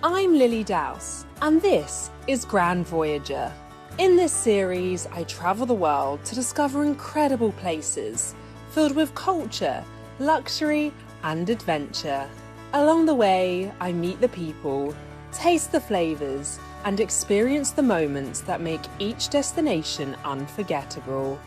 I'm Lilly Douse, and this is Grand Voyager. In this series, I travel the world to discover incredible places filled with culture, luxury, and adventure. Along the way, I meet the people, taste the flavours, and experience the moments that make each destination unforgettable.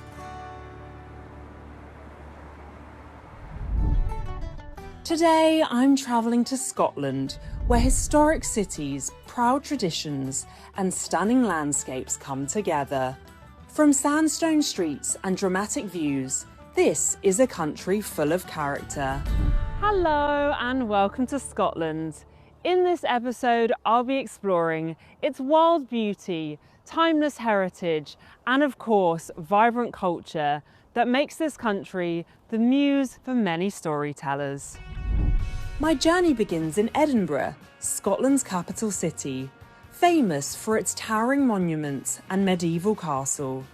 Today, I'm travelling to Scotland, where historic cities, proud traditions, and stunning landscapes come together. From sandstone streets and dramatic views, this is a country full of character. Hello and welcome to Scotland. In this episode, I'll be exploring its wild beauty, timeless heritage, and of course, vibrant culture that makes this country the muse for many storytellers. My journey begins in Edinburgh, Scotland's capital city, famous for its towering monuments and medieval castle.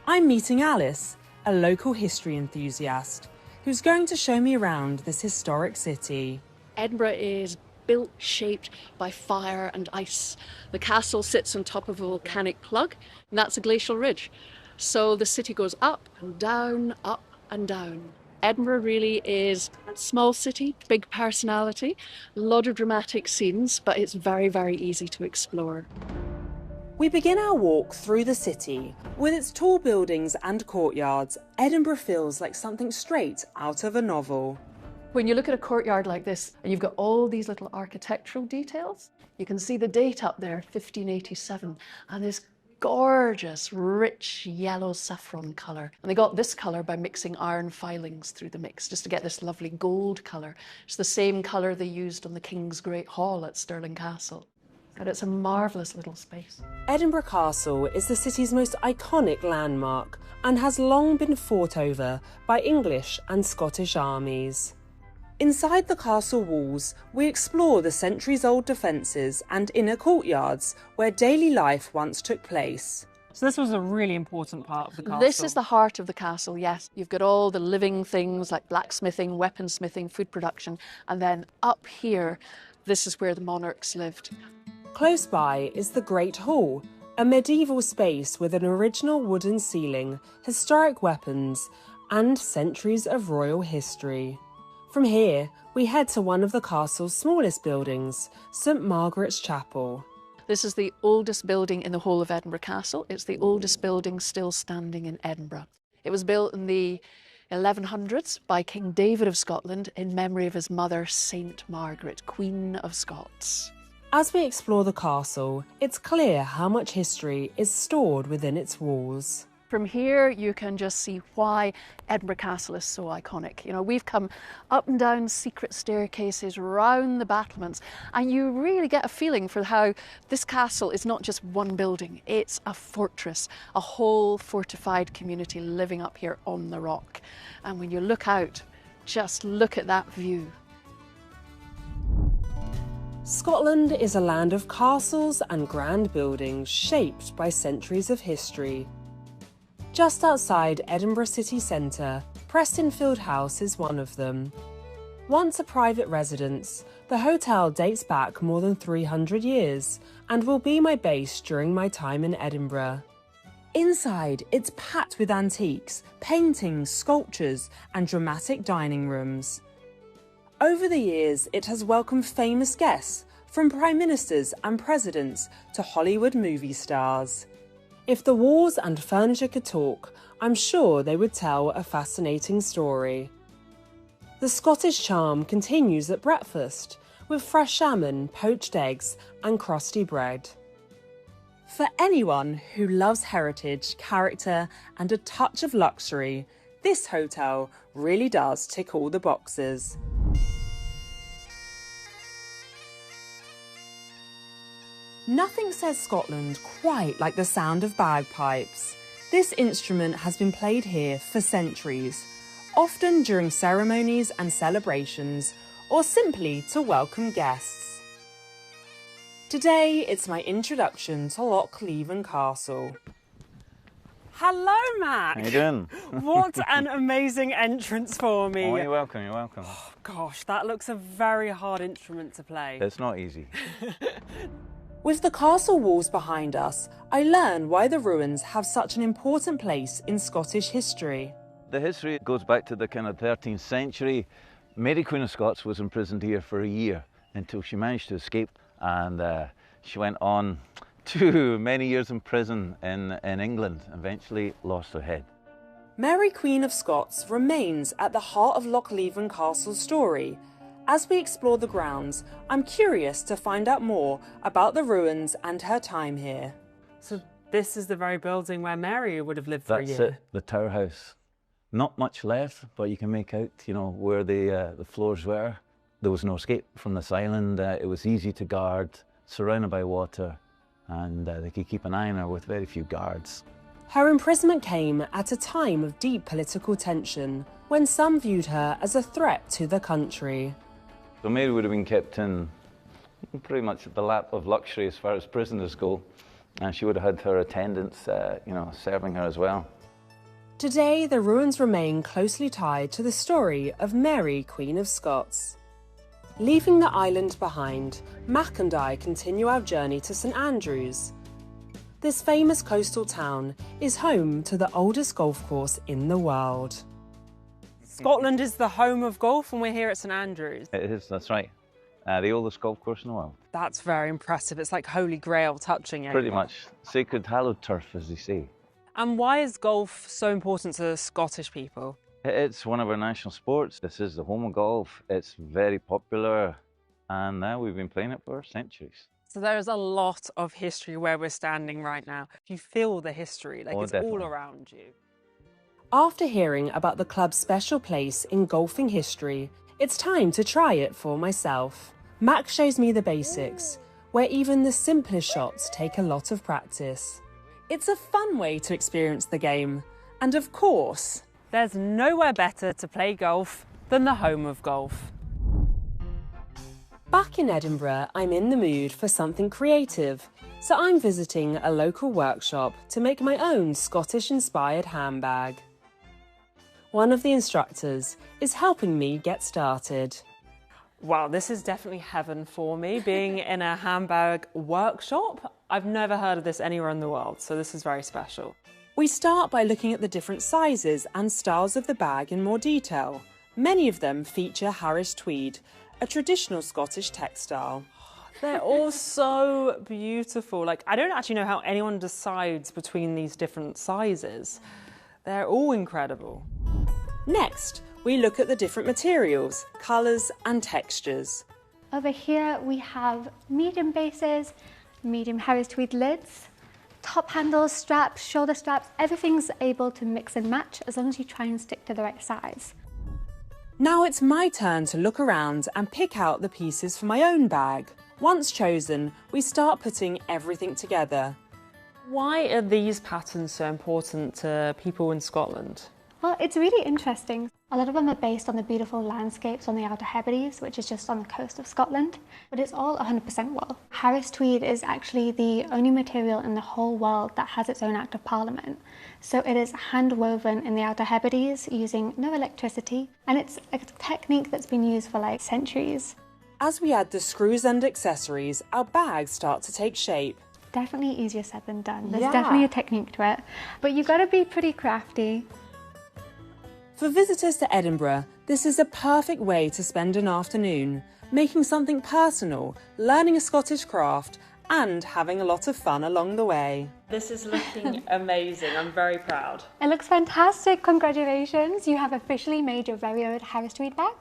I'm meeting Alice, a local history enthusiast, who's going to show me around this historic city. Edinburgh is built, shaped by fire and ice. The castle sits on top of a volcanic plug, and that's a glacial ridge. So the city goes up and down, up and down. Edinburgh really is a small city, big personality, a lot of dramatic scenes, but it's very, very easy to explore. We begin our walk through the city. With its tall buildings and courtyards, Edinburgh feels like something straight out of a novel. When you look at a courtyard like this, and you've got all these little architectural details, you can see the date up there, 1587, and this gorgeous, rich yellow saffron colour. And they got this colour by mixing iron filings through the mix, just to get this lovely gold colour. It's the same colour they used on the King's Great Hall at Stirling Castle. And it's a marvellous little space. Edinburgh Castle is the city's most iconic landmark and has long been fought over by English and Scottish armies. Inside the castle walls, we explore the centuries-old defences and inner courtyards where daily life once took place. So this was a really important part of the castle. This is the heart of the castle, yes. You've got all the living things like blacksmithing, weaponsmithing, food production, and then up here, this is where the monarchs lived. Close by is the Great Hall, a medieval space with an original wooden ceiling, historic weapons, and centuries of royal history. From here, we head to one of the castle's smallest buildings, St Margaret's Chapel. This is the oldest building in the whole of Edinburgh Castle. It's the oldest building still standing in Edinburgh. It was built in the 1100s by King David of Scotland in memory of his mother, Saint Margaret, Queen of Scots. As we explore the castle, it's clear how much history is stored within its walls. From here, you can just see why Edinburgh Castle is so iconic. You know, we've come up and down secret staircases, round the battlements, and you really get a feeling for how this castle is not just one building, it's a fortress, a whole fortified community living up here on the rock. And when you look out, just look at that view. Scotland is a land of castles and grand buildings shaped by centuries of history. Just outside Edinburgh city centre, Prestonfield House is one of them. Once a private residence, the hotel dates back more than 300 years and will be my base during my time in Edinburgh. Inside, it's packed with antiques, paintings, sculptures, and dramatic dining rooms. Over the years, it has welcomed famous guests, from prime ministers and presidents to Hollywood movie stars. If the walls and furniture could talk, I'm sure they would tell a fascinating story. The Scottish charm continues at breakfast, with fresh salmon, poached eggs, and crusty bread. For anyone who loves heritage, character, and a touch of luxury, this hotel really does tick all the boxes. Nothing says Scotland quite like the sound of bagpipes. This instrument has been played here for centuries, often during ceremonies and celebrations, or simply to welcome guests. Today, it's my introduction to Loch Leven Castle. Hello, Mac. How you doing? What an amazing entrance for me. Oh, you're welcome, you're welcome. Oh, gosh, that looks a very hard instrument to play. It's not easy. With the castle walls behind us, I learn why the ruins have such an important place in Scottish history. The history goes back to the kind of 13th century. Mary Queen of Scots was imprisoned here for a year until she managed to escape, and she went on to many years in prison in England, eventually lost her head. Mary Queen of Scots remains at the heart of Lochleven Castle's story. As we explore the grounds, I'm curious to find out more about the ruins and her time here. So this is the very building where Mary would have lived for a year? That's it, the Tower House. Not much left, but you can make out, you know, where the floors were. There was no escape from this island. It was easy to guard, surrounded by water, and they could keep an eye on her with very few guards. Her imprisonment came at a time of deep political tension, when some viewed her as a threat to the country. So Mary would have been kept in pretty much at the lap of luxury as far as prisoners go, and she would have had her attendants, you know, serving her as well. Today, the ruins remain closely tied to the story of Mary, Queen of Scots. Leaving the island behind, Mac and I continue our journey to St Andrews. This famous coastal town is home to the oldest golf course in the world. Scotland is the home of golf, and we're here at St Andrews. It is, that's right. The oldest golf course in the world. That's very impressive. It's like Holy Grail touching it. Pretty much. Sacred hallowed turf, as they say. And why is golf so important to Scottish people? It's one of our national sports. This is the home of golf. It's very popular, and now we've been playing it for centuries. So there's a lot of history where we're standing right now. You feel the history, like it's definitely. all around you. After hearing about the club's special place in golfing history, it's time to try it for myself. Mac shows me the basics, where even the simplest shots take a lot of practice. It's a fun way to experience the game, and of course, there's nowhere better to play golf than the home of golf. Back in Edinburgh, I'm in the mood for something creative, so I'm visiting a local workshop to make my own Scottish-inspired handbag. One of the instructors is helping me get started. Wow, this is definitely heaven for me, being in a handbag workshop. I've never heard of this anywhere in the world, so this is very special. We start by looking at the different sizes and styles of the bag in more detail. Many of them feature Harris tweed, a traditional Scottish textile. They're all so beautiful. Like, I don't actually know how anyone decides between these different sizes. They're all incredible. Next, we look at the different materials, colours and textures. Over here we have medium bases, medium Harris tweed lids, top handles, straps, shoulder straps, everything's able to mix and match as long as you try and stick to the right size. Now it's my turn to look around and pick out the pieces for my own bag. Once chosen, we start putting everything together. Why are these patterns so important to people in Scotland? Well, it's really interesting. A lot of them are based on the beautiful landscapes on the Outer Hebrides, which is just on the coast of Scotland, but it's all 100% wool. Harris tweed is actually the only material in the whole world that has its own Act of Parliament. So it is hand woven in the Outer Hebrides using no electricity, and it's a technique that's been used for like centuries. As we add the screws and accessories, our bags start to take shape. Definitely easier said than done. There's definitely a technique to it, but you've got to be pretty crafty. For visitors to Edinburgh, this is a perfect way to spend an afternoon, making something personal, learning a Scottish craft, and having a lot of fun along the way. This is looking amazing. I'm very proud. It looks fantastic. Congratulations. You have officially made your very own Harris tweed bag.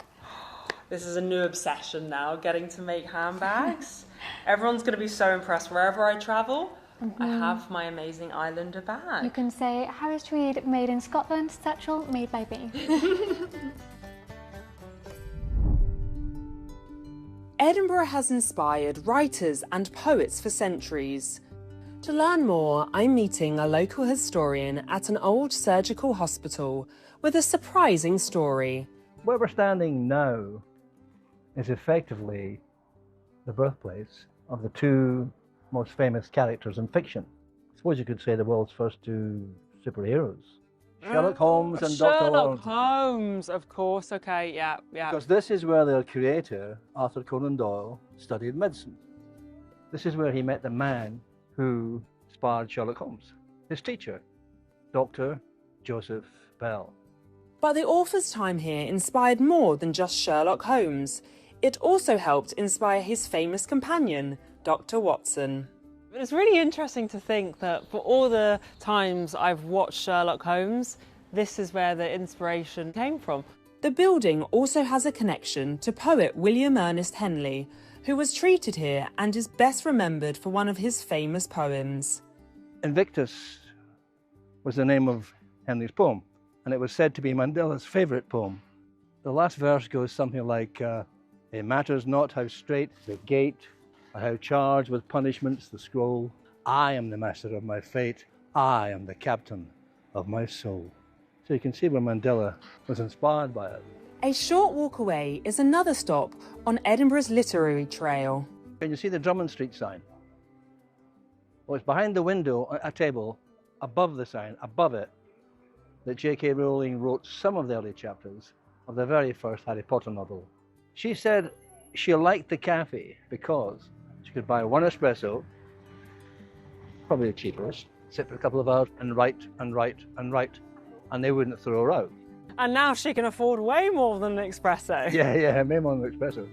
This is a new obsession now, getting to make handbags. Everyone's going to be so impressed wherever I travel. I have my amazing Islander bag. You can say Harris tweed made in Scotland, satchel made by me. Edinburgh has inspired writers and poets for centuries. To learn more, I'm meeting a local historian at an old surgical hospital with a surprising story. Where we're standing now is effectively the birthplace of the two most famous characters in fiction. I suppose you could say the world's first two superheroes. Sherlock Holmes and Dr. Sherlock Holmes, of course. Okay, yeah. Because this is where their creator, Arthur Conan Doyle, studied medicine. This is where he met the man who inspired Sherlock Holmes, his teacher, Dr. Joseph Bell. But the author's time here inspired more than just Sherlock Holmes. It also helped inspire his famous companion, Dr. Watson. It's really interesting to think that for all the times I've watched Sherlock Holmes, this is where the inspiration came from. The building also has a connection to poet William Ernest Henley, who was treated here and is best remembered for one of his famous poems. Invictus Was the name of Henley's poem, and it was said to be Mandela's favourite poem. The last verse goes something like, it matters not how straight the gate, or how charged with punishments the scroll. I am the master of my fate. I am the captain of my soul. So you can see where Mandela was inspired by it. A short walk away is another stop on Edinburgh's literary trail. Can you see the Drummond Street sign? Well, it's behind the window, a table, above the sign, above it, that J.K. Rowling wrote some of the early chapters of the very first Harry Potter novel. She said she liked the cafe because she could buy one espresso, probably the cheapest, sit for a couple of hours and write, and they wouldn't throw her out. And now she can afford way more than an espresso. Yeah, way more than an espresso.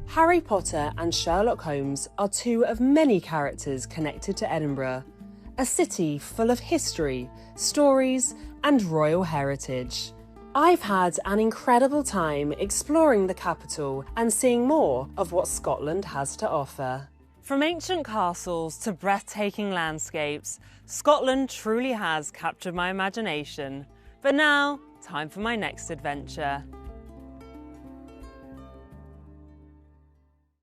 Harry Potter and Sherlock Holmes are two of many characters connected to Edinburgh, a city full of history, stories, and royal heritage. I've had an incredible time exploring the capital and seeing more of what Scotland has to offer. From ancient castles to breathtaking landscapes, Scotland truly has captured my imagination. But now, time for my next adventure.